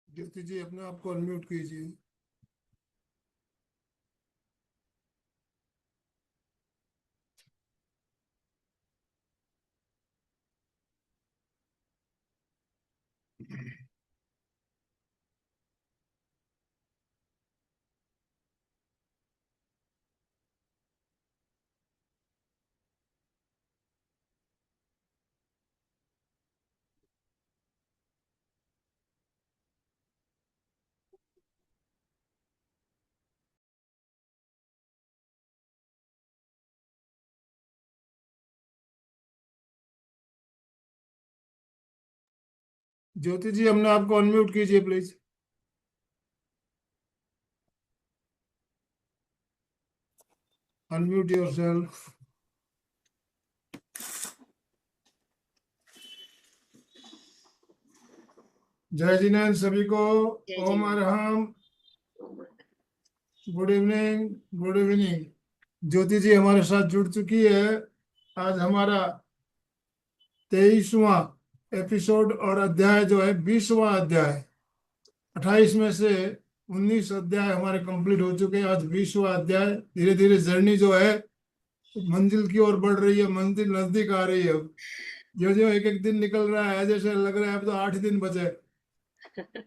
ज्योति जी अपने आप को अनम्यूट कीजिए। ज्योति जी अपने आप को अनम्यूट कीजिए प्लीज। Unmute yourself. जय जिनेन्द्र सभी को। जय ओम जिनेन्द्र। अरहम। Good evening. Good evening. Jyoti ji हमारे साथ जुड़ चुकी है। आज हमारा 23वां एपिसोड और अध्याय जो है 20वां अध्याय। 28 में से 19 अध्याय हमारे कंप्लीट हो चुके हैं। आज 20वां अध्याय। धीरे धीरे जर्नी जो है मंजिल की ओर बढ़ रही है। मंजिल नजदीक आ रही है। अब जो जो एक एक दिन निकल रहा है जैसे लग रहा है अब तो 8 दिन बचे,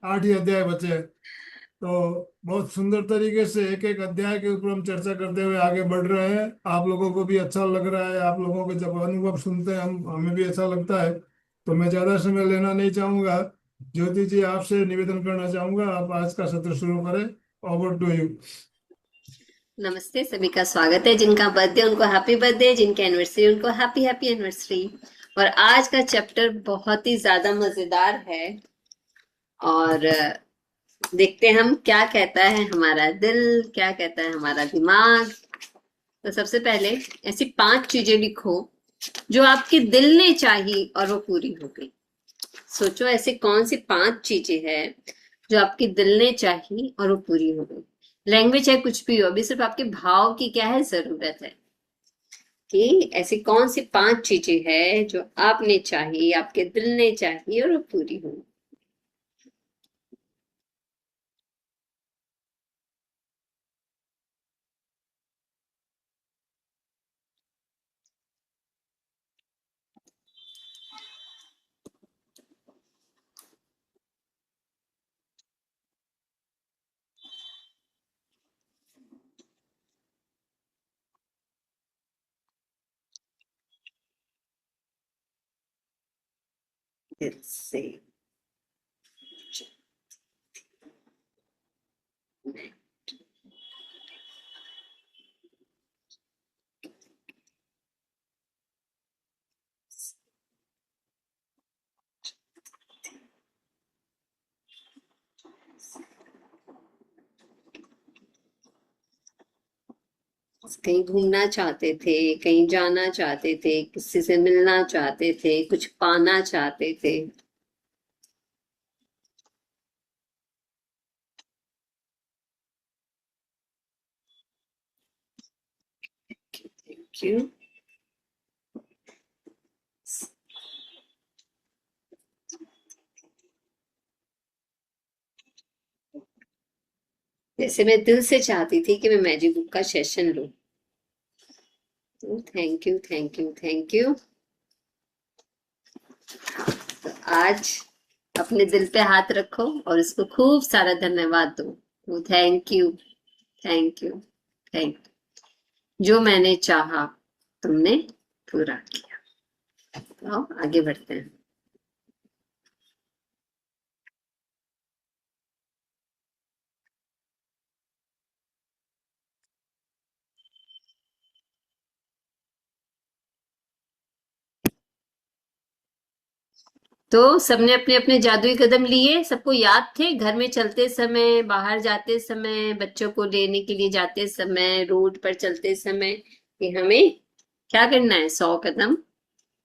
8 ही अध्याय बचे हैं। तो बहुत सुंदर तरीके से एक एक अध्याय के ऊपर हम चर्चा करते हुए आगे बढ़ रहे हैं। आप लोगों को भी अच्छा लग रहा है। आप लोगों के जब अनुभव सुनते हैं हमें भी अच्छा लगता है। तो मैं ज्यादा समय लेना नहीं चाहूंगा। ज्योति जी आपसे निवेदन करना चाहूंगा आप आज का सत्र शुरू करें। Over to you. नमस्ते, सभी का स्वागत है। जिनका बर्थडे उनको हैप्पी बर्थडे, जिनकी एनिवर्सरी उनको हैप्पी हैप्पी एनिवर्सरी। और आज का चैप्टर बहुत ही ज्यादा मजेदार है और देखते हैं हम क्या कहता है हमारा दिल, क्या कहता है हमारा दिमाग। तो सबसे पहले ऐसी 5 चीजें लिखो जो आपके दिल ने चाही और वो पूरी हो गई। सोचो ऐसे कौन सी 5 चीजें हैं जो आपके दिल ने चाही और वो पूरी हो गई। लैंग्वेज है कुछ भी हो, अभी सिर्फ आपके भाव की क्या है जरूरत है कि ऐसी कौन सी 5 चीजें हैं जो आपने चाही, आपके दिल ने चाही और वो पूरी हो। दिल से। कहीं घूमना चाहते थे, कहीं जाना चाहते थे, किसी से मिलना चाहते थे, कुछ पाना चाहते थे। Thank you. जैसे मैं दिल से चाहती थी कि मैं मैजिक बुक का सेशन लूं। Thank you, thank you, thank you. तो आज अपने दिल पे हाथ रखो और उसको खूब सारा धन्यवाद दो। तो thank you, thank you, thank you. जो मैंने चाहा तुमने पूरा किया। तो आओ आगे बढ़ते हैं। तो सबने अपने अपने जादुई कदम लिए, सबको याद थे घर में चलते समय, बाहर जाते समय, बच्चों को लेने के लिए जाते समय, रोड पर चलते समय कि हमें क्या करना है, 100 कदम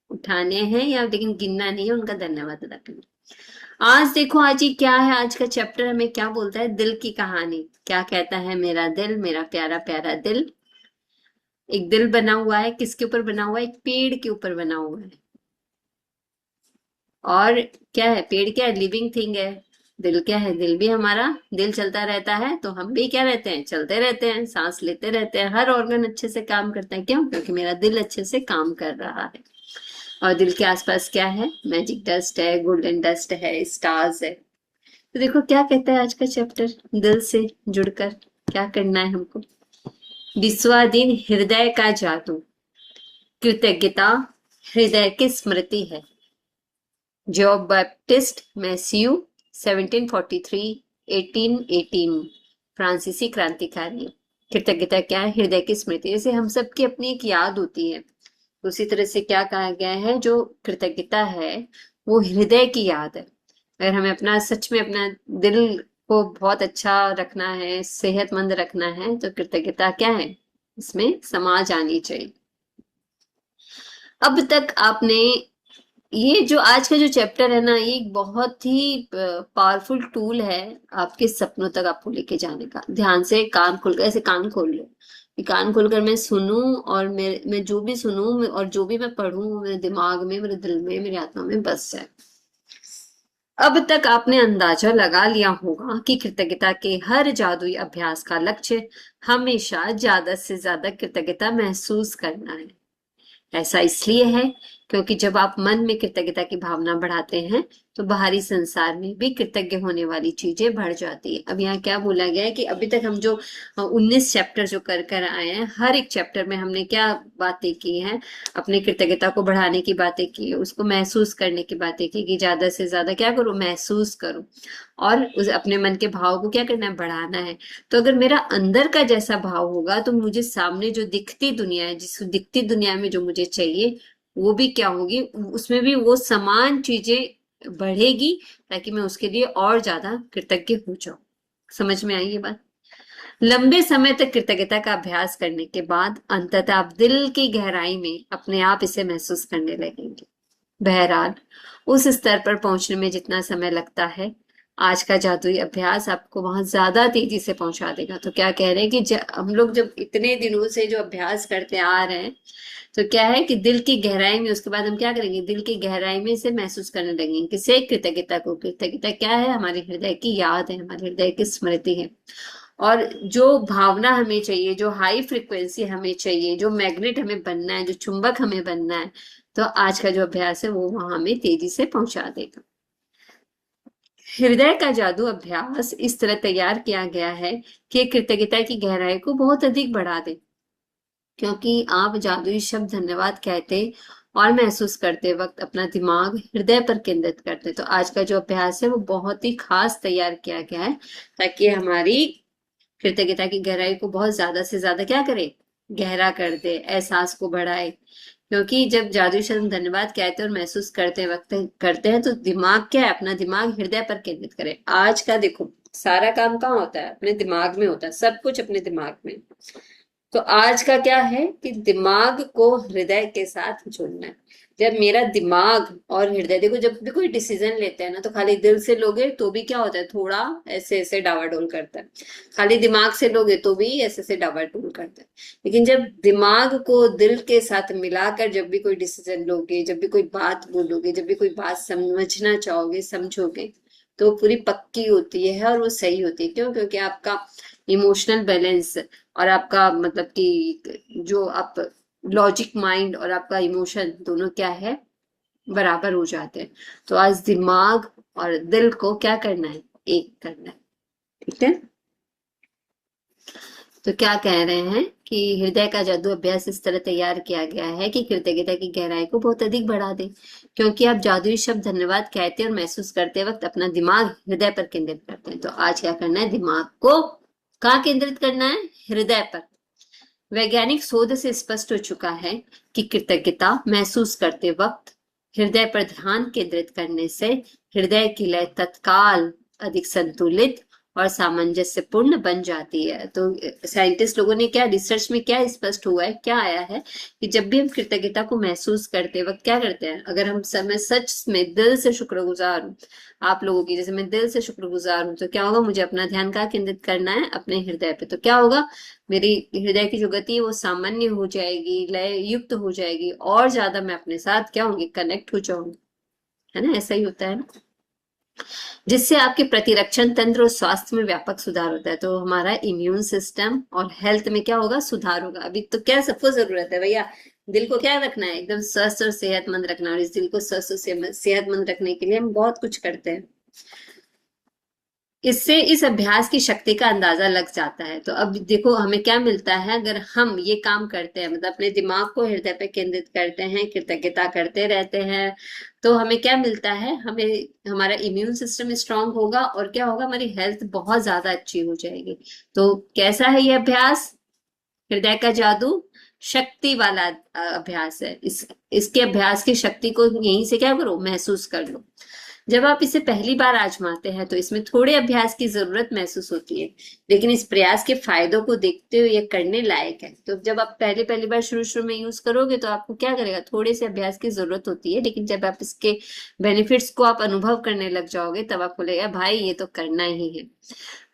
उठाने हैं, या लेकिन गिनना नहीं है, उनका धन्यवाद अदा करना। आज देखो आज ये क्या है, आज का चैप्टर हमें क्या बोलता है, दिल की कहानी। क्या कहता है मेरा दिल, मेरा प्यारा प्यारा दिल। एक दिल बना हुआ है, किसके ऊपर बना हुआ है, एक पेड़ के ऊपर बना हुआ है। और क्या है, पेड़ क्या है, लिविंग थिंग है। दिल क्या है, दिल भी हमारा, दिल चलता रहता है तो हम भी क्या रहते हैं, चलते रहते हैं, सांस लेते रहते हैं, हर ऑर्गन अच्छे से काम करता है। क्यों? क्योंकि मेरा दिल अच्छे से काम कर रहा है। और दिल के आसपास क्या है, मैजिक डस्ट है, गोल्डन डस्ट है, स्टार्स है। तो देखो क्या कहता है आज का चैप्टर, दिल से जुड़कर क्या करना है हमको। 20वां दिन, हृदय का जादू। कृतज्ञता हृदय की स्मृति है। John Baptist Matthew, 1743, 1818। फ्रांसीसी क्रांतिकारी। कृतज्ञता क्या है, हृदय की स्मृति। जैसे हम सबकी अपनी एक याद होती है, उसी तरह से क्या कहा गया है, जो कृतज्ञता है वो हृदय की याद है। अगर हमें अपना सच में अपना दिल को बहुत अच्छा रखना है, सेहतमंद रखना है, तो कृतज्ञता क्या है, इसमें समा जानी चाहिए। अब तक आपने, ये जो आज का जो चैप्टर है ना, ये एक बहुत ही पावरफुल टूल है आपके सपनों तक आपको लेके जाने का। ध्यान से कान खोल कर, ऐसे कान खोल लो, ये कान खोलकर मैं सुनूं, और मैं जो भी सुनूं और जो भी मैं पढ़ूं, मेरे दिमाग में, मेरे दिल में, मेरी आत्मा में बस जाए। अब तक आपने अंदाजा लगा लिया होगा कि कृतज्ञता के हर जादुई अभ्यास का लक्ष्य हमेशा ज्यादा से ज्यादा कृतज्ञता महसूस करना है। ऐसा इसलिए है क्योंकि जब आप मन में कृतज्ञता की भावना बढ़ाते हैं तो बाहरी संसार में भी कृतज्ञ होने वाली चीजें बढ़ जाती है। अब यहाँ क्या बोला गया है कि अभी तक हम जो 19 चैप्टर जो कर कर आए हैं, हर एक चैप्टर में हमने क्या बातें की हैं, अपने कृतज्ञता को बढ़ाने की बातें की, उसको महसूस करने की बातें की कि ज्यादा से ज्यादा क्या करो, महसूस करो, और उस अपने मन के भाव को क्या करना है, बढ़ाना है। तो अगर मेरा अंदर का जैसा भाव होगा तो मुझे सामने जो दिखती दुनिया है, जिस दिखती दुनिया में जो मुझे चाहिए, वो भी क्या होगी, उसमें भी वो समान चीजें बढ़ेगी, ताकि मैं उसके लिए और ज्यादा कृतज्ञ हो जाऊं। समझ में आई ये बात? लंबे समय तक कृतज्ञता का अभ्यास करने के बाद अंततः आप दिल की गहराई में अपने आप इसे महसूस करने लगेंगे। बहरहाल, उस स्तर पर पहुंचने में जितना समय लगता है, आज का जादुई अभ्यास आपको वहां ज्यादा तेजी से पहुंचा देगा। तो क्या कह रहे हैं कि हम लोग जब इतने दिनों से जो अभ्यास करते आ रहे हैं, तो क्या है कि दिल की गहराई में, उसके बाद हम क्या करेंगे, दिल की गहराई में से महसूस करने लगेंगे किसे, कृतज्ञता को। कृतज्ञता क्या है, हमारे हृदय की याद है, हमारे हृदय की स्मृति है। और जो भावना हमें चाहिए, जो हाई फ्रिक्वेंसी हमें चाहिए, जो मैग्नेट हमें बनना है, जो चुंबक हमें बनना है, तो आज का जो अभ्यास है वो वहां हमें तेजी से पहुंचा देगा। हृदय का जादू अभ्यास इस तरह तैयार किया गया है कि कृतज्ञता की गहराई को बहुत अधिक बढ़ा दे। क्योंकि आप जादुई शब्द धन्यवाद कहते और महसूस करते वक्त अपना दिमाग हृदय पर केंद्रित करते हैं। तो आज का जो अभ्यास है वो बहुत ही खास तैयार किया गया है ताकि हमारी कृतज्ञता की गहराई को बहुत ज्यादा से ज्यादा क्या करे, गहरा कर दे, एहसास को बढ़ाए। क्योंकि जब जादुई शब्द धन्यवाद कहते हैं और महसूस करते वक्त करते हैं तो दिमाग क्या है, अपना दिमाग हृदय पर केंद्रित करे। आज का देखो सारा काम कहाँ होता है, अपने दिमाग में होता है, सब कुछ अपने दिमाग में। तो आज का क्या है कि दिमाग को हृदय के साथ जोड़ना है। जब मेरा दिमाग और हृदय, देखो जब भी कोई डिसीजन लेते हैं ना तो खाली दिल से लोगे तो भी क्या होता है, थोड़ा ऐसे ऐसे डावाडोल करता है। खाली दिमाग से लोगे तो भी ऐसे ऐसे डावाडोल करता है। लेकिन जब दिमाग को दिल के साथ मिलाकर जब भी कोई डिसीजन लोगे, जब भी कोई बात बोलोगे, जब भी कोई बात समझना चाहोगे, समझोगे, तो पूरी पक्की होती है और वो सही होती है। क्यों? क्योंकि आपका इमोशनल बैलेंस और आपका मतलब कि जो आप लॉजिक माइंड और आपका इमोशन दोनों क्या है, बराबर हो जाते हैं। तो आज दिमाग और दिल को क्या करना है, एक करना है। ठीक है, तो क्या कह रहे हैं कि हृदय का जादू अभ्यास इस तरह तैयार किया गया है कि कृतज्ञता की गहराई को बहुत अधिक बढ़ा दे। क्योंकि आप जादुई शब्द धन्यवाद कहते और महसूस करते वक्त अपना दिमाग हृदय पर केंद्रित करते हैं। तो आज क्या करना है, दिमाग को कहाँ केंद्रित करना है, हृदय पर। वैज्ञानिक शोध से स्पष्ट हो चुका है कि कृतज्ञता महसूस करते वक्त हृदय पर ध्यान केंद्रित करने से हृदय की लय तत्काल अधिक संतुलित और सामंजस्यपूर्ण बन जाती है। तो साइंटिस्ट लोगों ने क्या, रिसर्च में क्या स्पष्ट हुआ है, क्या आया है कि जब भी हम कृतज्ञता को महसूस करते वक्त क्या करते हैं, अगर हम समय सच में दिल से शुक्रगुजार हूँ, आप लोगों की जैसे मैं दिल से शुक्रगुजार हूँ, तो क्या होगा, मुझे अपना ध्यान कहाँ केंद्रित करना है, अपने हृदय पे। तो क्या होगा, मेरी हृदय की जो गति है वो सामान्य हो जाएगी, लय युक्त हो जाएगी और ज्यादा मैं अपने साथ क्या होंगी, कनेक्ट हो जाऊंगी। है ना, ऐसा ही होता है ना, जिससे आपके प्रतिरक्षण तंत्र और स्वास्थ्य में व्यापक सुधार होता है। तो हमारा इम्यून सिस्टम और हेल्थ में क्या होगा, सुधार होगा। अभी तो क्या सबको जरूरत है भैया, दिल को क्या रखना है, एकदम स्वस्थ और सेहतमंद रखना। और इस दिल को स्वस्थ और सेहतमंद रखने के लिए हम बहुत कुछ करते हैं। इससे इस अभ्यास की शक्ति का अंदाजा लग जाता है। तो अब देखो हमें क्या मिलता है, अगर हम ये काम करते हैं, मतलब अपने दिमाग को हृदय पे केंद्रित करते हैं, कृतज्ञता करते रहते हैं, तो हमें क्या मिलता है, हमें हमारा इम्यून सिस्टम स्ट्रांग होगा और क्या होगा, हमारी हेल्थ बहुत ज्यादा अच्छी हो जाएगी। तो कैसा है ये अभ्यास, हृदय का जादू, शक्ति वाला अभ्यास है। इसके अभ्यास की शक्ति को यहीं से क्या करो, महसूस कर लो। जब आप इसे पहली बार आजमाते हैं तो इसमें थोड़े अभ्यास की जरूरत महसूस होती है, लेकिन इस प्रयास के फायदों को देखते हुए ये करने लायक है। तो जब आप पहली बार शुरू में यूज करोगे तो आपको क्या करेगा, थोड़े से अभ्यास की जरूरत होती है, लेकिन जब आप इसके बेनिफिट्स को आप अनुभव करने लग जाओगे तब आपको लगेगा भाई ये तो करना ही है।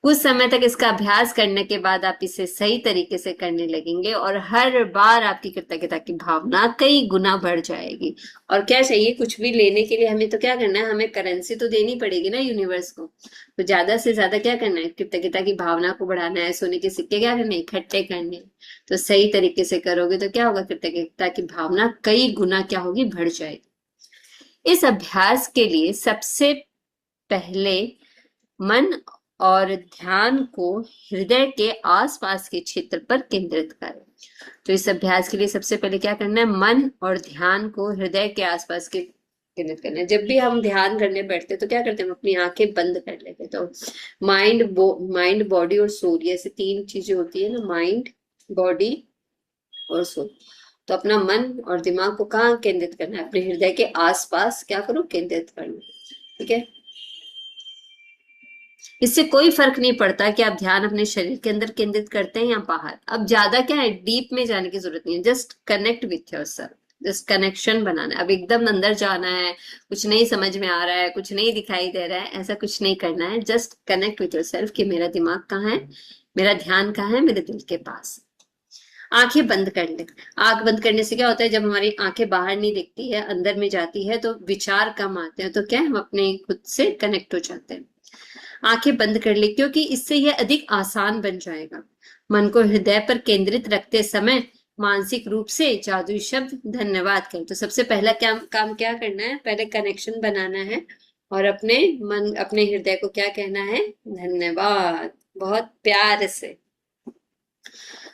कुछ समय तक इसका अभ्यास करने के बाद आप इसे सही तरीके से करने लगेंगे और हर बार आपकी कृतज्ञता की भावना कई गुना बढ़ जाएगी। और क्या चाहिए, कुछ भी लेने के लिए हमें तो क्या करना है, हमें करेंसी तो देनी पड़ेगी ना यूनिवर्स को। तो ज्यादा से ज्यादा क्या करना है, कृतज्ञता की भावना को बढ़ाना है, सोने के सिक्के क्या करने, इकट्ठे करने। तो सही तरीके से करोगे तो क्या होगा, कृतज्ञता की भावना कई गुना क्या होगी, बढ़ जाएगी। इस अभ्यास के लिए सबसे पहले मन और ध्यान को हृदय के आसपास के क्षेत्र पर केंद्रित करें। तो इस अभ्यास के लिए सबसे पहले क्या करना है, मन और ध्यान को हृदय के आसपास के केंद्रित करना है। जब भी हम ध्यान करने बैठते हैं तो क्या करते हैं, हम अपनी आंखें बंद कर लेते हैं। तो माइंड बॉडी और सोल, ये ऐसे तीन चीजें होती है ना, माइंड बॉडी और सोल। तो अपना मन और दिमाग को कहाँ केंद्रित करना है, अपने हृदय के आसपास क्या करो, केंद्रित करना। ठीक है, इससे कोई फर्क नहीं पड़ता कि आप ध्यान अपने शरीर के अंदर केंद्रित करते हैं या बाहर। अब ज्यादा क्या है, डीप में जाने की जरूरत नहीं है, just connect with yourself, just connection बनाना है। अब एकदम अंदर जाना है, कुछ नहीं समझ में आ रहा है, कुछ नहीं दिखाई दे रहा है, ऐसा कुछ नहीं करना है। जस्ट कनेक्ट विथ योरसेल्फ कि मेरा दिमाग कहाँ है, मेरा ध्यान कहाँ है, मेरे दिल के पास। आंखें बंद कर ले। आंख बंद करने से क्या होता है, जब हमारी आंखें बाहर नहीं दिखती है, अंदर में जाती है, तो विचार कम आते हैं। तो क्या हम अपने खुद से कनेक्ट हो जाते हैं। आंखें बंद कर ले, क्योंकि इससे यह अधिक आसान बन जाएगा। मन को हृदय पर केंद्रित रखते समय मानसिक रूप से जादुई शब्द धन्यवाद करें। तो सबसे पहला काम क्या करना है, पहले कनेक्शन बनाना है और अपने मन, अपने हृदय को क्या कहना है, धन्यवाद, बहुत प्यार से।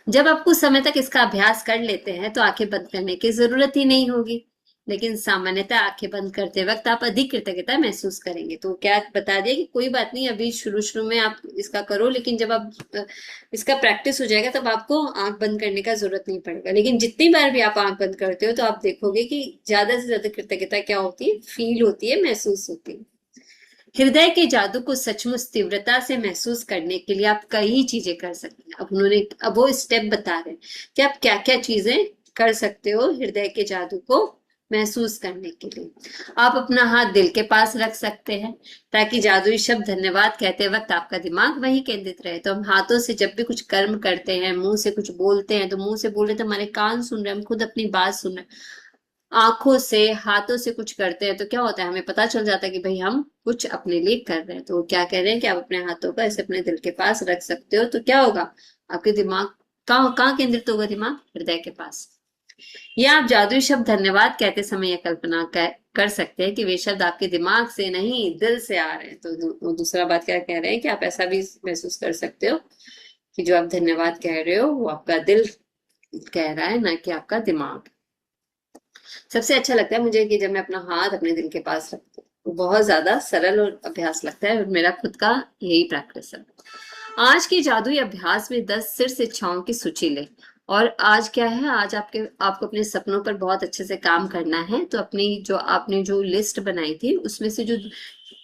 जब आप कुछ समय तक इसका अभ्यास कर लेते हैं तो आंखें बंद करने की जरूरत ही नहीं होगी। लेकिन सामान्यतः आंखें बंद करते वक्त आप अधिक कृतज्ञता महसूस करेंगे। तो क्या बता दिया कि कोई बात नहीं, अभी शुरू शुरू में आप इसका करो, लेकिन जब आप इसका प्रैक्टिस हो जाएगा तब आपको आंख बंद करने का जरूरत नहीं पड़ेगा। लेकिन जितनी बार भी आप आंख बंद करते हो तो आप देखोगे कि ज्यादा से ज्यादा कृतज्ञता क्या होती है, फील होती है, महसूस होती है। हृदय के जादू को सचमुच तीव्रता से महसूस करने के लिए आप कई चीजें कर सकते हैं। अब वो स्टेप बता रहे हैं कि आप क्या क्या चीजें कर सकते हो हृदय के जादू को महसूस करने के लिए। आप अपना हाथ दिल के पास रख सकते हैं ताकि जादुई शब्द धन्यवाद कहते वक्त आपका दिमाग वही केंद्रित रहे। तो हम हाथों से जब भी कुछ कर्म करते हैं, मुंह से कुछ बोलते हैं, तो मुंह से बोल रहे तो हमारे कान सुन रहे हैं, हम खुद अपनी बात सुन रहे हैं। आंखों से, हाथों से कुछ करते हैं तो क्या होता है, हमें पता चल जाता है कि भाई हम कुछ अपने लिए कर रहे हैं। तो वो क्या कह रहे हैं कि आप अपने हाथों को ऐसे अपने दिल के पास रख सकते हो। तो क्या होगा, आपके दिमाग कहाँ केंद्रित होगा, दिमाग हृदय के पास। या आप जादुई शब्द धन्यवाद कहते समय यह कल्पना कर सकते हैं कि वे शब्द आपके दिमाग से नहीं, दिल से आ रहे हैं। तो दूसरा बात क्या कह रहे हैं कि आप ऐसा भी महसूस कर सकते हो कि जो आप धन्यवाद कह रहे हो वो आपका दिल कह रहा है, ना कि आपका दिमाग। सबसे अच्छा लगता है मुझे कि जब मैं अपना हाथ अपने दिल के पास रखती हूँ, वो बहुत ज्यादा सरल और अभ्यास लगता है, और मेरा खुद का यही प्रैक्टिस है। आज के जादुई अभ्यास में 10 शीर्ष इच्छाओं की सूची ले। और आज क्या है, आज आपको अपने सपनों पर बहुत अच्छे से काम करना है। तो आपने जो लिस्ट बनाई थी उसमें से जो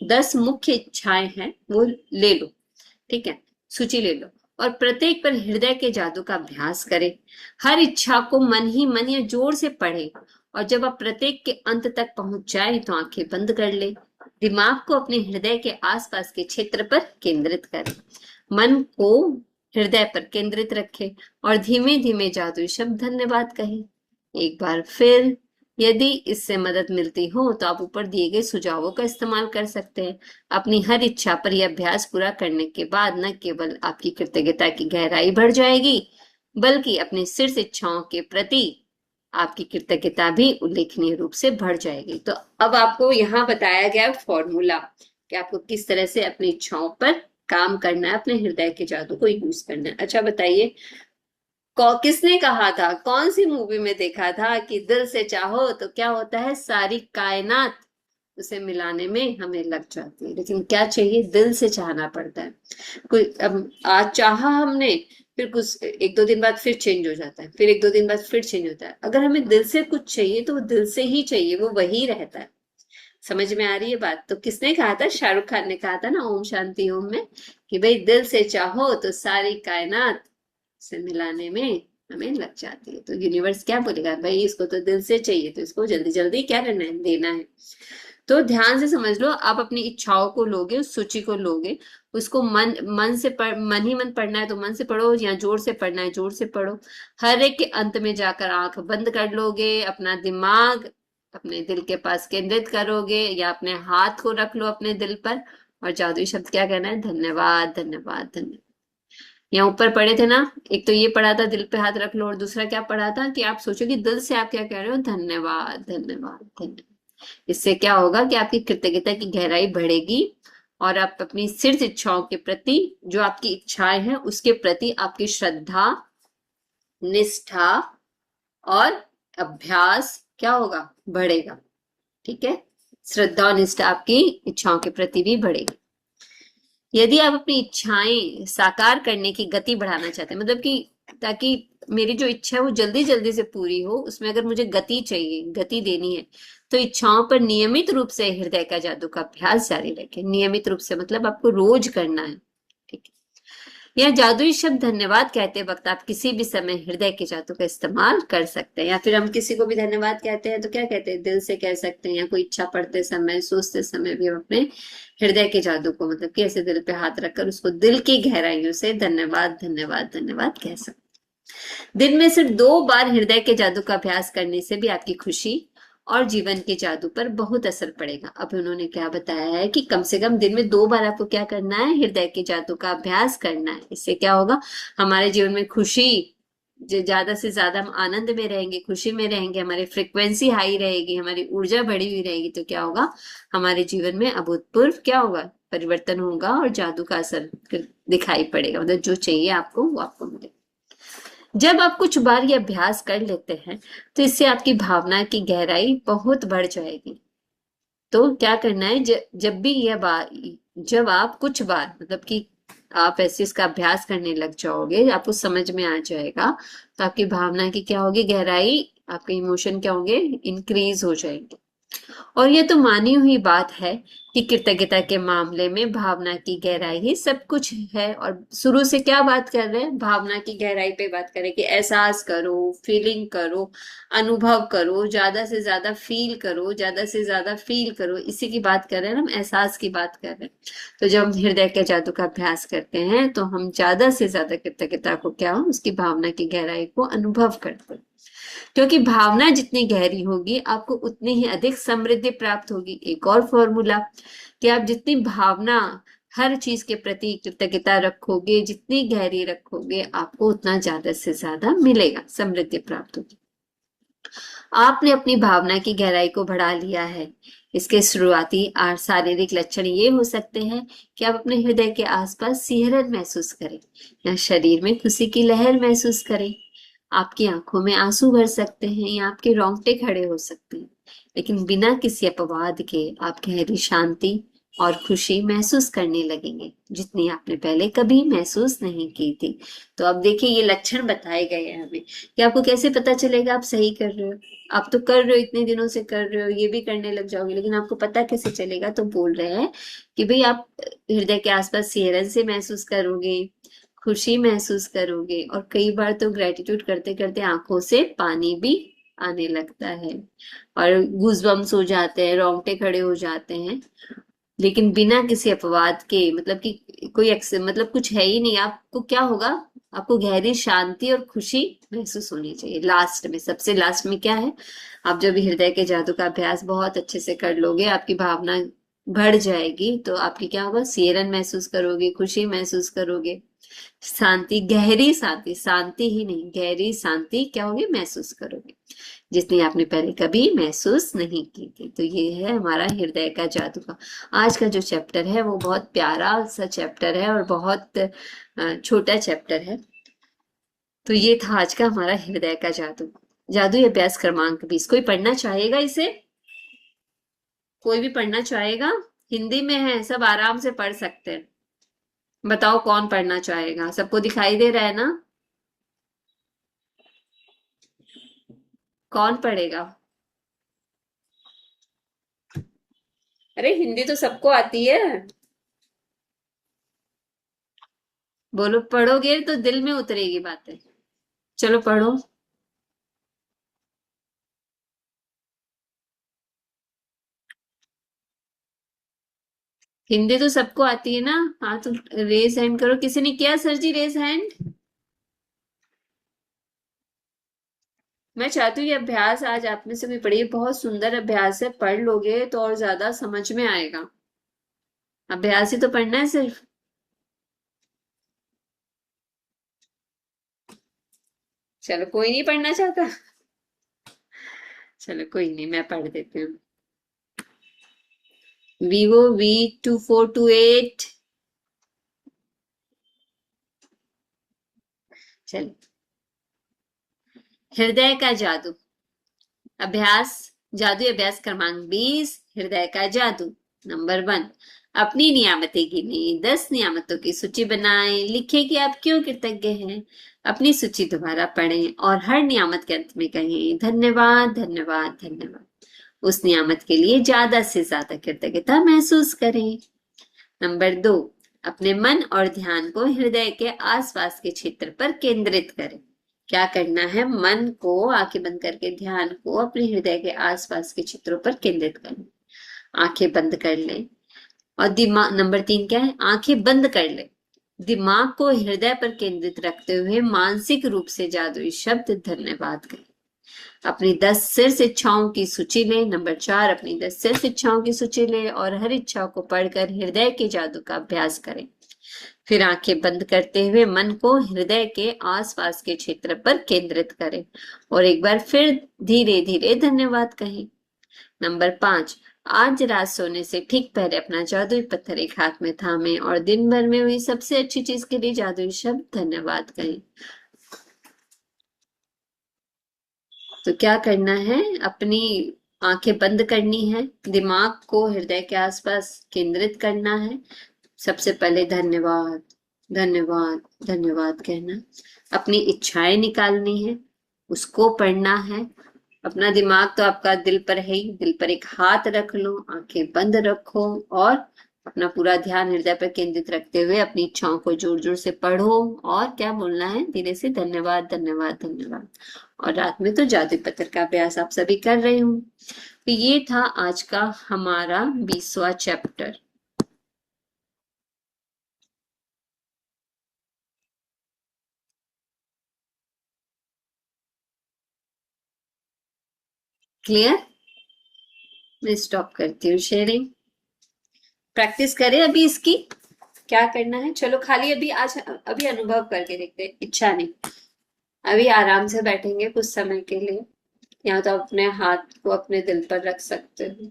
10 मुख्य इच्छाएं हैं वो ले लो, ठीक है, सूची ले लो, और प्रत्येक पर हृदय के जादू का अभ्यास करें। हर इच्छा को मन ही मन या जोर से पढ़े, और जब आप प्रत्येक के अंत तक पहुंच जाए तो आंखें बंद कर ले। दिमाग को अपने हृदय के आसपास के क्षेत्र पर केंद्रित करें। मन को हृदय पर केंद्रित रखें और धीमे धीमे जादुई शब्द धन्यवाद कहें। एक बार फिर, यदि इससे मदद मिलती हो तो आप ऊपर दिए गए सुझावों का इस्तेमाल कर सकते हैं। अपनी हर इच्छा पर यह अभ्यास पूरा करने के बाद न केवल आपकी कृतज्ञता की गहराई बढ़ जाएगी, बल्कि अपनी शीर्ष इच्छाओं के प्रति आपकी कृतज्ञता भी उल्लेखनीय रूप से बढ़ जाएगी। तो अब आपको यहाँ बताया गया फॉर्मूला कि आपको किस तरह से अपनी इच्छाओं पर काम करना है, अपने हृदय के जादू को यूज करना है। अच्छा बताइए, किसने कहा था, कौन सी मूवी में देखा था कि दिल से चाहो तो क्या होता है, सारी कायनात उसे मिलाने में हमें लग जाती है। लेकिन क्या चाहिए, दिल से चाहना पड़ता है। कोई अब आज चाहा हमने, फिर कुछ 1-2 दिन बाद फिर चेंज हो जाता है, फिर 1-2 दिन बाद फिर चेंज होता है। अगर हमें दिल से कुछ चाहिए तो वो दिल से ही चाहिए, वो वही रहता है। समझ में आ रही है बात। तो किसने कहा था, शाहरुख खान ने कहा था ना ओम शांति ओम में, कि भाई दिल से चाहो तो सारी कायनात से मिलाने में हमें लग जाती है। तो यूनिवर्स क्या बोलेगा, भाई इसको तो दिल से चाहिए तो इसको जल्दी जल्दी क्या करना है, देना है। तो ध्यान से समझ लो, आप अपनी इच्छाओं को लोगे, उस सूची को लोगे, उसको मन ही मन पढ़ना है तो मन से पढ़ो, या जोर से पढ़ना है जोर से पढ़ो। हर एक के अंत में जाकर आंख बंद कर लोगे, अपना दिमाग अपने दिल के पास केंद्रित करोगे, या अपने हाथ को रख लो अपने दिल पर, और जादुई शब्द क्या कहना है, धन्यवाद धन्यवाद धन्यवाद। यहाँ ऊपर पढ़े थे ना, एक तो ये पढ़ा था दिल पे हाथ रख लो, और दूसरा क्या पढ़ा था कि आप सोचो कि दिल से आप क्या कह रहे हो, धन्यवाद धन्यवाद धन्यवाद। इससे क्या होगा कि आपकी कृतज्ञता की गहराई बढ़ेगी, और आप अपनी शीर्ष इच्छाओं के प्रति, जो आपकी इच्छाएं हैं उसके प्रति आपकी श्रद्धा, निष्ठा और अभ्यास क्या होगा, बढ़ेगा। ठीक है, श्रद्धा और निष्ठा आपकी इच्छाओं के प्रति भी बढ़ेगी। यदि आप अपनी इच्छाएं साकार करने की गति बढ़ाना चाहते हैं, मतलब कि ताकि मेरी जो इच्छा है वो जल्दी जल्दी से पूरी हो, उसमें अगर मुझे गति चाहिए, गति देनी है, तो इच्छाओं पर नियमित रूप से हृदय का जादू का अभ्यास जारी रखें। नियमित रूप से मतलब आपको रोज करना है, ठीक है। यह जादुई शब्द धन्यवाद कहते वक्त आप किसी भी समय हृदय के जादू का इस्तेमाल कर सकते हैं। या फिर हम किसी को भी धन्यवाद कहते हैं तो क्या कहते हैं, दिल से कह सकते हैं, या कोई इच्छा पढ़ते समय, सोचते समय भी हम अपने हृदय के जादू को, मतलब कि ऐसे दिल पे हाथ रखकर उसको दिल की गहराइयों से धन्यवाद धन्यवाद धन्यवाद कह सकते हैं। दिन में सिर्फ 2 बार हृदय के जादू का अभ्यास करने से भी आपकी खुशी और जीवन के जादू पर बहुत असर पड़ेगा। अब उन्होंने क्या बताया है कि कम से कम दिन में 2 बार आपको क्या करना है, हृदय के जादू का अभ्यास करना है। इससे क्या होगा, हमारे जीवन में खुशी, ज्यादा से ज्यादा हम आनंद में रहेंगे, खुशी में रहेंगे, हमारी फ्रिक्वेंसी हाई रहेगी, हमारी ऊर्जा बढ़ी हुई रहेगी। तो क्या होगा, हमारे जीवन में अभूतपूर्व क्या होगा, परिवर्तन होगा, और जादू का असर दिखाई पड़ेगा। मतलब जो चाहिए आपको वो आपको मिलेगा। जब आप कुछ बार ये अभ्यास कर लेते हैं तो इससे आपकी भावना की गहराई बहुत बढ़ जाएगी। तो क्या करना है, जब भी यह बात, जब आप कुछ बार मतलब कि आप ऐसे इसका अभ्यास करने लग जाओगे, आपको समझ में आ जाएगा, तो आपकी भावना की क्या होगी, गहराई, आपके इमोशन क्या होंगे, इंक्रीज हो जाएंगे। और ये तो मानी हुई बात है कि कृतज्ञता के मामले में भावना की गहराई ही सब कुछ है। और शुरू से क्या बात कर रहे हैं, भावना की गहराई पे बात करें कि एहसास करो, फीलिंग करो, अनुभव करो, ज्यादा से ज्यादा फील करो, ज्यादा से ज्यादा फील करो, इसी की बात कर रहे हैं, हम एहसास की बात कर रहे हैं। तो जब हम हृदय के जादू का अभ्यास करते हैं तो हम ज्यादा से ज्यादा कृतज्ञता को क्या, उसकी भावना की गहराई को अनुभव करते हैं। क्योंकि भावना जितनी गहरी होगी आपको उतनी ही अधिक समृद्धि प्राप्त होगी। एक और फॉर्मूला कि आप जितनी भावना हर चीज के प्रति कृतज्ञता रखोगे, जितनी गहरी रखोगे, आपको उतना ज्यादा से ज्यादा मिलेगा, समृद्धि प्राप्त होगी। आपने अपनी भावना की गहराई को बढ़ा लिया है। इसके शुरुआती और शारीरिक लक्षण ये हो सकते हैं कि आप अपने हृदय के आसपास सिहरन महसूस करें या शरीर में खुशी की लहर महसूस करें। आपकी आंखों में आंसू भर सकते हैं या आपके रोंगटे खड़े हो सकते हैं, लेकिन बिना किसी अपवाद के आप गहरी शांति और खुशी महसूस करने लगेंगे, जितनी आपने पहले कभी महसूस नहीं की थी। तो अब देखिए, ये लक्षण बताए गए हैं हमें कि आपको कैसे पता चलेगा आप सही कर रहे हो। आप तो कर रहे हो, इतने दिनों से कर रहे हो, ये भी करने लग जाओगे, लेकिन आपको पता कैसे चलेगा। तो बोल रहे हैं कि भाई आप हृदय के आसपास सिहरन से महसूस करोगे, खुशी महसूस करोगे, और कई बार तो ग्रेटिट्यूड करते करते आंखों से पानी भी आने लगता है और गूज़बम्स हो जाते हैं, रोंगटे खड़े हो जाते हैं, लेकिन बिना किसी अपवाद के, मतलब कि कोई मतलब कुछ है ही नहीं। आपको क्या होगा, आपको गहरी शांति और खुशी महसूस होनी चाहिए। लास्ट में, सबसे लास्ट में क्या है, आप जब हृदय के जादू का अभ्यास बहुत अच्छे से कर लोगे, आपकी भावना बढ़ जाएगी, तो आपकी क्या होगा, सिहरन महसूस करोगे, खुशी महसूस करोगे, शांति, गहरी शांति, शांति ही नहीं, गहरी शांति क्या होगी, महसूस करोगे, जितनी आपने पहले कभी महसूस नहीं की थी। तो ये है हमारा हृदय का जादू का आज का जो चैप्टर है, वो बहुत प्यारा सा चैप्टर है और बहुत छोटा चैप्टर है। तो ये था आज का हमारा हृदय का जादू, जादुई अभ्यास क्रमांक 20। कोई पढ़ना चाहेगा इसे? कोई भी पढ़ना चाहेगा? हिंदी में है, सब आराम से पढ़ सकते हैं। बताओ कौन पढ़ना चाहेगा? सबको दिखाई दे रहा है ना? कौन पढ़ेगा? अरे हिंदी तो सबको आती है। बोलो, पढ़ोगे तो दिल में उतरेगी बातें। चलो पढ़ो। हिंदी तो सबको आती है ना? हाँ तो रेज हैंड करो। किसी ने किया सर जी रेज हैंड? मैं चाहती हूँ ये अभ्यास आज आप में से भी पढ़िए, बहुत सुंदर अभ्यास है, पढ़ लोगे तो और ज्यादा समझ में आएगा। अभ्यास ही तो पढ़ना है सिर्फ। चलो कोई नहीं पढ़ना चाहता, चलो कोई नहीं, मैं पढ़ देती हूँ। Vivo V2428। चलिए, हृदय का जादू अभ्यास, जादू अभ्यास क्रमांक 20, हृदय का जादू। नंबर 1, अपनी नियामतें गिने, 10 नियामतों की सूची बनाएं, लिखें कि आप क्यों कृतज्ञ हैं। अपनी सूची दोबारा पढ़ें और हर नियामत के अंत में कहें धन्यवाद, धन्यवाद, धन्यवाद। उस नियामत के लिए ज्यादा से ज्यादा कृतज्ञता महसूस करें। नंबर 2, अपने मन और ध्यान को हृदय के आसपास के क्षेत्र पर केंद्रित करें। क्या करना है, मन को, आंखें बंद करके ध्यान को अपने हृदय के आसपास के क्षेत्रों पर केंद्रित करें। आंखें बंद कर लें और दिमाग, नंबर 3 क्या है, आंखें बंद कर लें, दिमाग को हृदय पर केंद्रित रखते हुए मानसिक रूप से जादुई शब्द धन्यवाद करें। अपनी 10 शीर्ष इच्छाओं की सूची लें। नंबर 4, अपनी 10 शीर्ष इच्छाओं की सूची लें और हर इच्छा को पढ़कर हृदय के जादू का अभ्यास करें। फिर आंखें बंद करते हुए मन को हृदय के आसपास के क्षेत्र पर केंद्रित करें और एक बार फिर धीरे धीरे धन्यवाद कहें। नंबर 5, आज रात सोने से ठीक पहले अपना जादुई पत्थर एक हाथ में थामें और दिन भर में हुई सबसे अच्छी चीज के लिए जादुई शब्द धन्यवाद कहें। तो क्या करना है, अपनी आंखें बंद करनी है, दिमाग को हृदय के आसपास केंद्रित करना है। सबसे पहले धन्यवाद, धन्यवाद, धन्यवाद कहना। अपनी इच्छाएं निकालनी है, उसको पढ़ना है। अपना दिमाग तो आपका दिल पर है ही, दिल पर एक हाथ रख लो, आंखें बंद रखो और अपना पूरा ध्यान हृदय पर केंद्रित रखते हुए अपनी इच्छाओं को जोर जोर से पढ़ो। और क्या बोलना है, धीरे से, धन्यवाद, धन्यवाद, धन्यवाद। और रात में तो जादुई पत्थर का अभ्यास आप सभी कर रहे हो। तो ये था आज का हमारा 20वां चैप्टर। क्लियर? मैं स्टॉप करती हूँ शेयरिंग। प्रैक्टिस करें अभी इसकी, क्या करना है। चलो खाली अभी आज अभी अनुभव करके देखते हैं, इच्छा नहीं। अभी आराम से बैठेंगे कुछ समय के लिए, या तो अपने हाथ को अपने दिल पर रख सकते हो।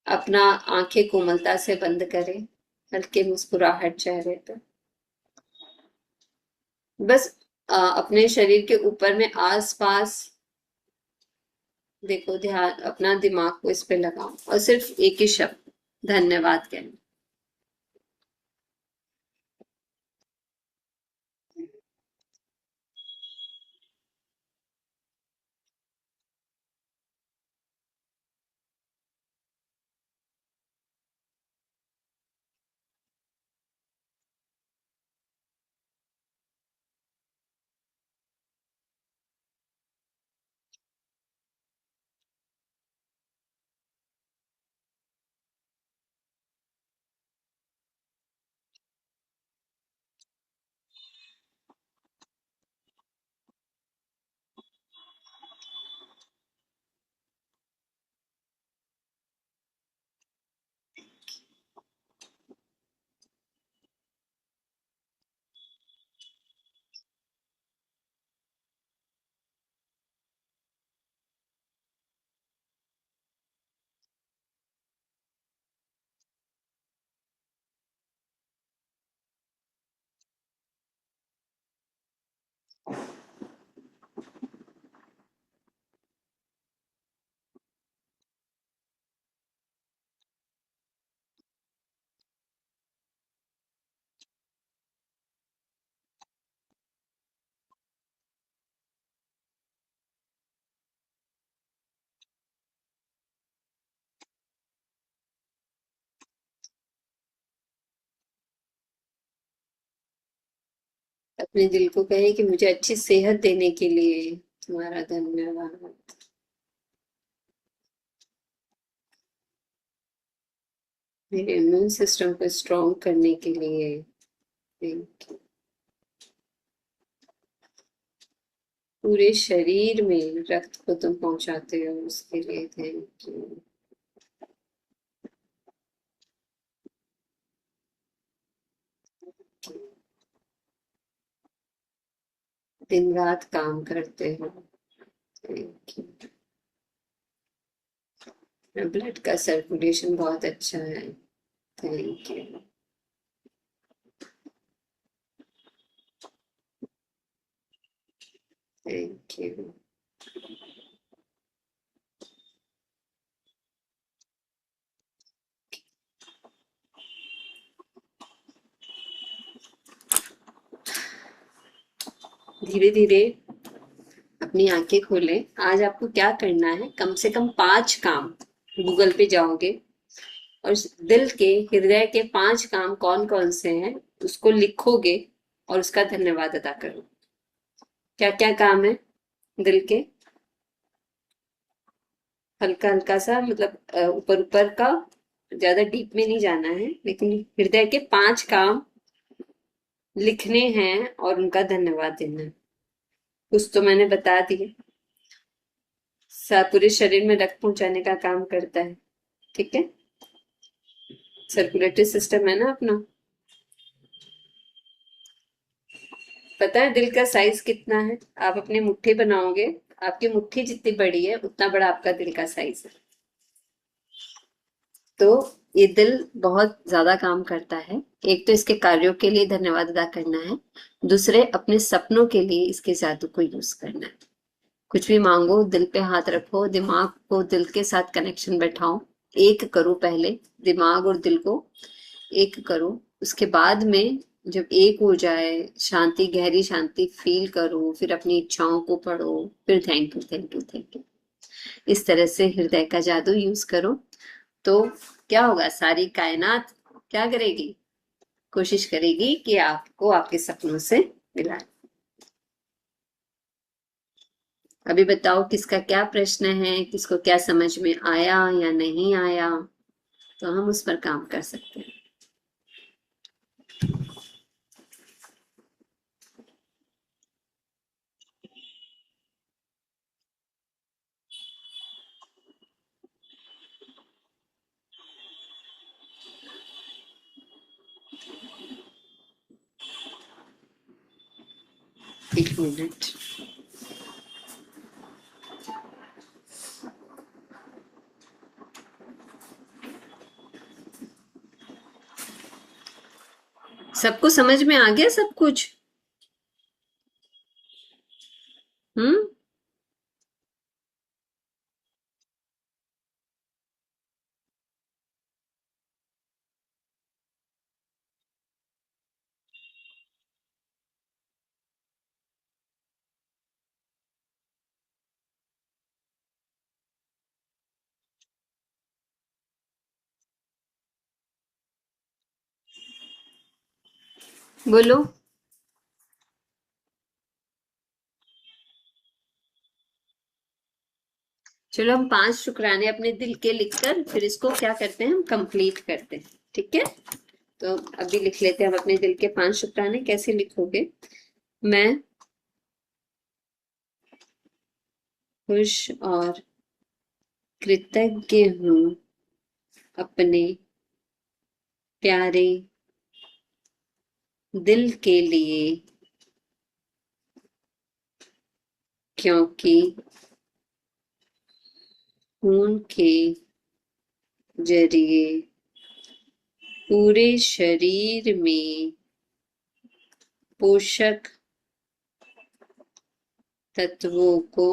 अपना आंखें कोमलता से बंद करें, हल्की मुस्कुराहट चेहरे पे। बस अपने शरीर के ऊपर में आस पास देखो, ध्यान अपना दिमाग को इस पे लगाओ और सिर्फ एक ही शब्द, धन्यवाद कहना। अपने दिल को कहे कि मुझे अच्छी सेहत देने के लिए तुम्हारा धन्यवाद। मेरे इम्यून सिस्टम को स्ट्रॉन्ग करने के लिए थैंक यू। पूरे शरीर में रक्त को तुम पहुंचाते हो, उसके लिए थैंक यू। दिन रात काम करते हो, थैंक यू। ब्लड का सर्कुलेशन बहुत अच्छा है, थैंक यू। Thank you. धीरे धीरे अपनी आंखें खोलें। आज आपको क्या करना है, कम से कम 5 काम, गूगल पे जाओगे और दिल के, हृदय के 5 काम कौन कौन से हैं उसको लिखोगे और उसका धन्यवाद अदा करो। क्या क्या काम है दिल के? हल्का हल्का सा, मतलब ऊपर ऊपर का, ज्यादा डीप में नहीं जाना है, लेकिन हृदय के 5 काम लिखने हैं और उनका धन्यवाद देना है। कुछ तो मैंने बता दिए। पूरे शरीर में रक्त पहुंचाने का काम करता है, ठीक है। सर्कुलेटरी सिस्टम है ना अपना। पता है दिल का साइज कितना है? आप अपनी मुट्ठी बनाओगे, आपकी मुट्ठी जितनी बड़ी है उतना बड़ा आपका दिल का साइज है। तो ये दिल बहुत ज्यादा काम करता है। एक तो इसके कार्यों के लिए धन्यवाद अदा करना है, दूसरे अपने सपनों के लिए इसके जादू को यूज करना है। कुछ भी मांगो, दिल पे हाथ रखो, दिमाग को दिल के साथ कनेक्शन बैठाओ, एक करो, पहले दिमाग और दिल को एक करो। उसके बाद में जब एक हो जाए, शांति, गहरी शांति फील करो, फिर अपनी इच्छाओं को पढ़ो, फिर thank you thank you thank you, इस तरह से हृदय का जादू यूज करो। तो क्या होगा, सारी कायनात क्या करेगी, कोशिश करेगी कि आपको आपके सपनों से मिलाए। अभी बताओ किसका क्या प्रश्न है, किसको क्या समझ में आया या नहीं आया, तो हम उस पर काम कर सकते हैं। एक मिनट। सबको समझ में आ गया सब कुछ? हम्म। बोलो। चलो हम 5 शुक्राने अपने दिल के लिखकर फिर इसको क्या करते हैं, हम कंप्लीट करते हैं, ठीक है? तो अभी लिख लेते हैं हम अपने दिल के 5 शुक्राने। कैसे लिखोगे? मैं खुश और कृतज्ञ हूँ अपने प्यारे दिल के लिए, क्योंकि खून के जरिए पूरे शरीर में पोषक तत्वों को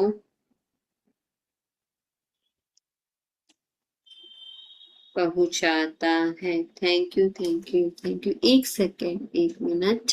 पहुंचाता है। Thank you thank you thank you. एक सेकेंड, एक मिनट।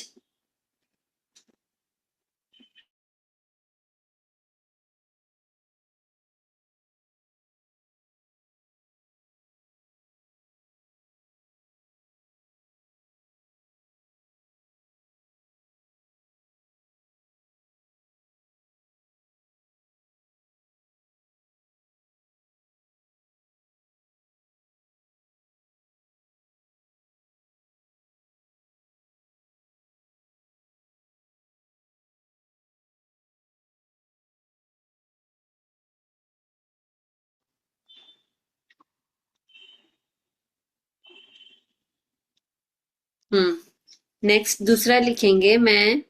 नेक्स्ट दूसरा लिखेंगे। मैं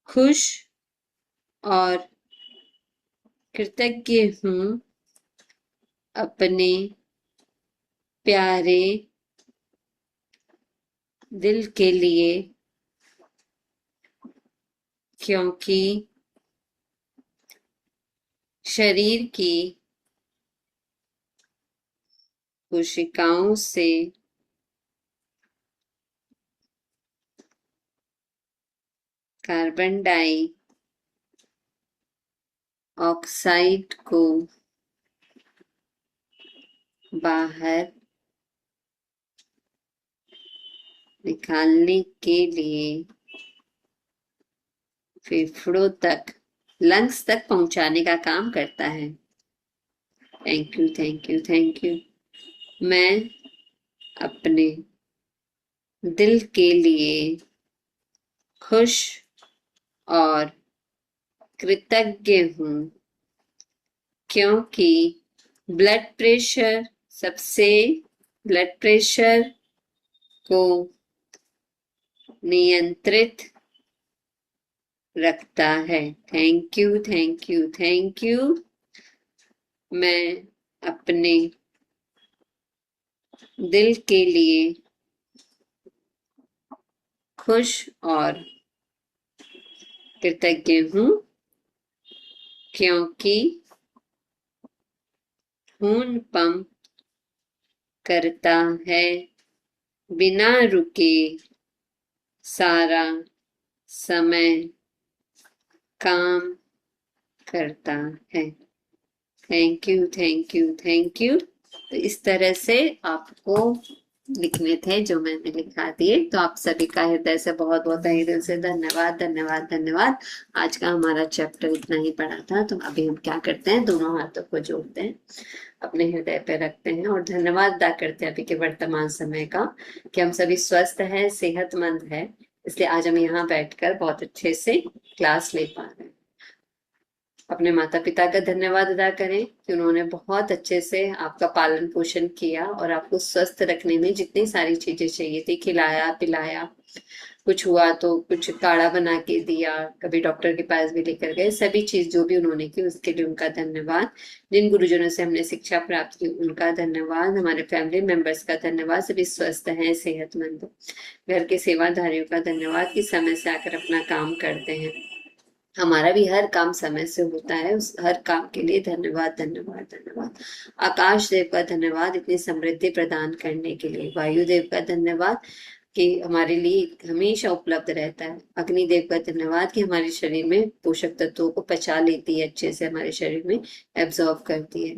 खुश और कृतज्ञ हूँ अपने प्यारे दिल के लिए, क्योंकि शरीर की कोशिकाओं से कार्बन डाई ऑक्साइड को बाहर निकालने के लिए फेफड़ों तक, लंग्स तक पहुंचाने का काम करता है। Thank you thank you thank you. मैं अपने दिल के लिए खुश और कृतज्ञ हूँ, क्योंकि ब्लड प्रेशर सबसे ब्लड प्रेशर को नियंत्रित रखता है। Thank you thank you thank you. मैं अपने दिल के लिए खुश और कृतज्ञ हूँ, क्योंकि खून पंप करता है बिना रुके सारा समय काम करता है। Thank you, thank you, thank you. तो इस तरह से आपको लिखने थे जो मैंने लिखा दिए। तो आप सभी का हृदय से बहुत बहुत तहे दिल से धन्यवाद, धन्यवाद, धन्यवाद। आज का हमारा चैप्टर इतना ही पड़ा था। तो अभी हम क्या करते हैं, दोनों हाथों को जोड़ते हैं, अपने हृदय पे रखते हैं और धन्यवाद अदा करते हैं अभी के वर्तमान समय का, कि हम सभी स्वस्थ हैं, सेहतमंद है, इसलिए आज हम यहाँ बैठकर बहुत अच्छे से क्लास ले पा रहे हैं। अपने माता पिता का धन्यवाद अदा करें कि उन्होंने बहुत अच्छे से आपका पालन पोषण किया और आपको स्वस्थ रखने में जितनी सारी चीजें चाहिए थी, खिलाया पिलाया, कुछ हुआ तो कुछ काढ़ा बना के दिया, कभी डॉक्टर के पास भी लेकर गए, सभी चीज जो भी उन्होंने की उसके लिए उनका धन्यवाद। जिन गुरुजनों से हमने शिक्षा प्राप्त की उनका धन्यवाद। हमारे फैमिली मेंबर्स का धन्यवाद, सभी स्वस्थ हैं, सेहतमंद। घर के सेवाधारियों का धन्यवाद कि समय से आकर अपना काम करते हैं। हमारा भी हर काम समय से होता है, उस हर काम के लिए धन्यवाद, धन्यवाद, धन्यवाद। आकाश देव का धन्यवाद इतनी समृद्धि प्रदान करने के लिए। वायु देव का धन्यवाद कि हमारे लिए हमेशा उपलब्ध रहता है। अग्नि देव का धन्यवाद कि हमारे शरीर में पोषक तत्वों को पचा लेती है, अच्छे से हमारे शरीर में एब्जॉर्ब करती है।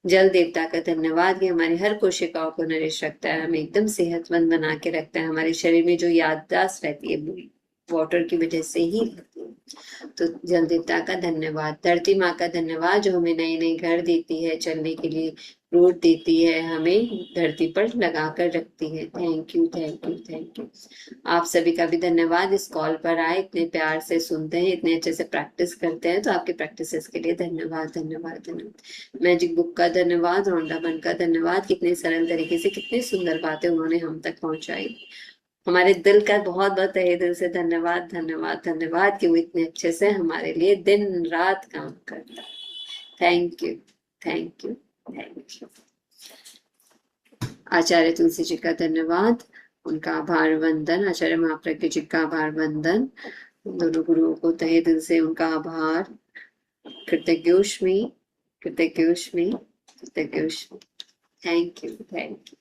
जल देवता का धन्यवाद कि हमारी हर कोशिकाओं को नरिश रखता है, हमें एकदम सेहतमंद बना के रखता है। हमारे शरीर में जो याददाश्त रहती है वाटर की वजह से ही रहती है। तो जल देवता का धन्यवाद। धरती माँ का धन्यवाद जो हमें नए नए घर देती है, चलने के लिए रोड देती है, हमें धरती पर लगा कर रखती है। Thank you, thank you, thank you. आप सभी का भी धन्यवाद, इस कॉल पर आए, इतने प्यार से सुनते हैं, इतने अच्छे से प्रैक्टिस करते हैं। तो आपके प्रैक्टिसेस के लिए धन्यवाद, धन्यवाद, धन्यवाद। मैजिक बुक का धन्यवाद, रौंडाबन का धन्यवाद, कितने सरल तरीके से कितनी सुंदर बातें उन्होंने हम तक पहुंचाई। हमारे दिल का बहुत बहुत तहे दिल से धन्यवाद, धन्यवाद, धन्यवाद कि वो इतने अच्छे से हमारे लिए दिन रात काम करता है। Thank you, thank you, thank you. Acharya Tulsi ji का धन्यवाद, उनका आभार वंदन। आचार्य महाप्रज्ञ जी का आभार वंदन। दोनों गुरुओं को तहे दिल से उनका आभार। कृतज्ञोष्मि, कृतज्ञोष्मि, कृतज्ञोष्मि। Thank you, thank you.